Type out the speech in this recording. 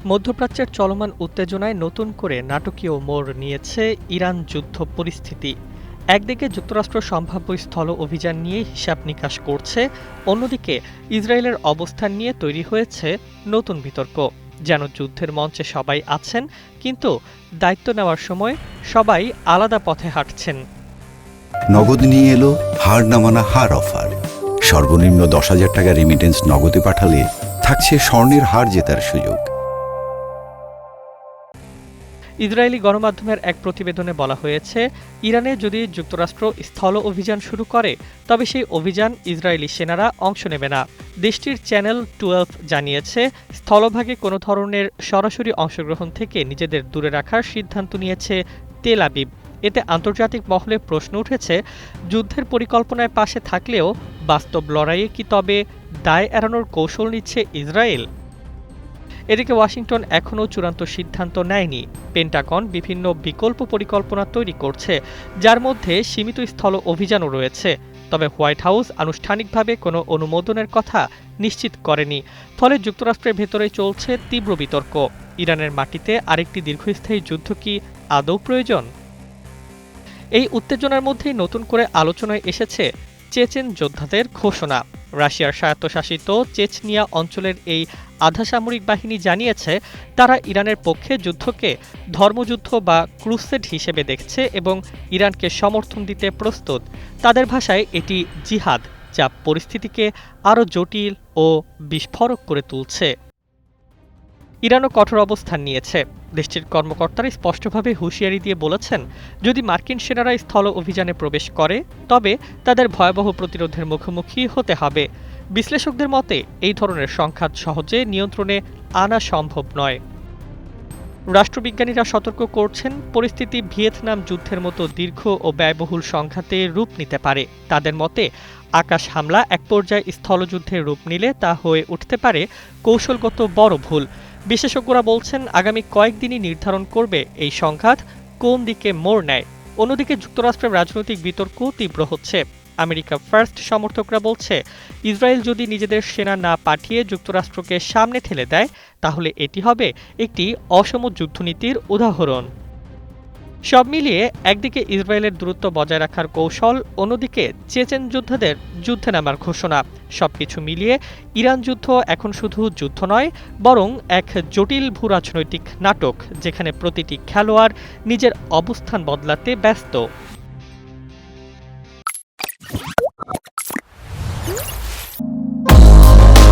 মধ্যপ্রাচ্যের চলমান উত্তেজনায় নতুন করে নাটকীয় মোড় নিয়েছে ইরান যুদ্ধ পরিস্থিতি। একদিকে যুক্তরাষ্ট্র সম্ভাব্য স্থল অভিযান নিয়ে হিসাব নিকাশ করছে, অন্যদিকে ইসরায়েলের অবস্থান নিয়ে তৈরি হয়েছে নতুন বিতর্ক। যেন যুদ্ধের মঞ্চে সবাই আছেন, কিন্তু দায়িত্ব নেওয়ার সময় সবাই আলাদা পথে হাঁটছেন। নগদ নিয়ে এলো হার না মানা হার অফার। সর্বনিম্ন 10,000 টাকা রেমিটেন্স নগদে পাঠালে থাকছে স্বর্ণের হার জেতার সুযোগ। ইসরায়েলি গণমাধ্যমের এক প্রতিবেদনে বলা হয়েছে, ইরানে যদি যুক্তরাষ্ট্র স্থল অভিযান শুরু করে তবে সেই অভিযান ইসরায়েলি সেনারা অংশ নেবে না। দেশটির চ্যানেল 12 জানিয়েছে, স্থলভাগে কোনো ধরনের সরাসরি অংশগ্রহণ থেকে নিজেদের দূরে রাখার সিদ্ধান্ত নিয়েছে তেল আবিব। এতে আন্তর্জাতিক মহলে প্রশ্ন উঠেছে, যুদ্ধের পরিকল্পনায় পাশে থাকলেও বাস্তব লড়াইয়ে কি তবে দায় এড়ানোর কৌশল নিচ্ছে ইসরায়েল? এদিকে ওয়াশিংটন এখনও চূড়ান্ত সিদ্ধান্ত নেয়নি। পেন্টাগন বিভিন্ন বিকল্প পরিকল্পনা তৈরি করছে, যার মধ্যে সীমিত স্থল অভিযানও রয়েছে। তবে হোয়াইট হাউস আনুষ্ঠানিকভাবে কোনো অনুমোদনের কথা নিশ্চিত করেনি। ফলে যুক্তরাষ্ট্রের ভেতরে চলছে তীব্র বিতর্ক। ইরানের মাটিতে আরেকটি দীর্ঘস্থায়ী যুদ্ধ কি আদৌ প্রয়োজন? এই উত্তেজনার মধ্যেই নতুন করে আলোচনায় এসেছে চেচেন যোদ্ধাদের ঘোষণা। রাশিয়ার স্বায়ত্তশাসিত চেচনিয়া অঞ্চলের এই আধাসামরিক বাহিনী জানিয়েছে, তারা ইরানের পক্ষে যুদ্ধকে ধর্মযুদ্ধ বা ক্রুসেড হিসেবে দেখছে এবং ইরানকে সমর্থন দিতে প্রস্তুত। তাদের ভাষায় এটি জিহাদ, যা পরিস্থিতিকে আরও জটিল ও বিস্ফোরক করে তুলছে। ইরানও কঠোর অবস্থান নিয়েছে। দেশটির কর্মকর্তারা স্পষ্টভাবে হুঁশিয়ারি দিয়ে বলেছেন, যদি মার্কিন সেনারা স্থল অভিযানে প্রবেশ করে তবে তাদের ভয়াবহ প্রতিরোধের মুখোমুখি হতে হবে। বিশ্লেষকদের মতে এই ধরনের সংঘাত সহজে নিয়ন্ত্রণে আনা সম্ভব নয়। রাষ্ট্রবিজ্ঞানীরা সতর্ক করছেন, পরিস্থিতি ভিয়েতনাম যুদ্ধের মতো দীর্ঘ ও ব্যয়বহুল সংঘাতে রূপ নিতে পারে। তাদের মতে আকাশ হামলা এক পর্যায়ে স্থলযুদ্ধের রূপ নিলে তা হয়ে উঠতে পারে কৌশলগত বড় ভুল। বিশেষজ্ঞরা বলছেন, আগামী কয়েকদিনই নির্ধারণ করবে এই সংঘাত কোন দিকে মোড় নেয়। অন্যদিকে যুক্তরাষ্ট্রের রাজনৈতিক বিতর্ক তীব্র হচ্ছে। আমেরিকা ফার্স্ট সমর্থকরা বলছে, ইসরায়েল যদি নিজেদের সেনা না পাঠিয়ে যুক্তরাষ্ট্রকে সামনে ঠেলে দেয় তাহলে এটি হবে একটি অসম যুদ্ধনীতির উদাহরণ। সব মিলিয়ে একদিকে ইসরায়েলের দূরত্ব বজায় রাখার কৌশল, অন্যদিকে চেচেন যোদ্ধাদের যুদ্ধে নামার ঘোষণা। সবকিছু মিলিয়ে ইরান যুদ্ধ এখন শুধু যুদ্ধ নয়, বরং এক জটিল ভূরাজনৈতিক নাটক, যেখানে প্রতিটি খেলোয়াড় নিজের অবস্থান বদলাতে ব্যস্ত।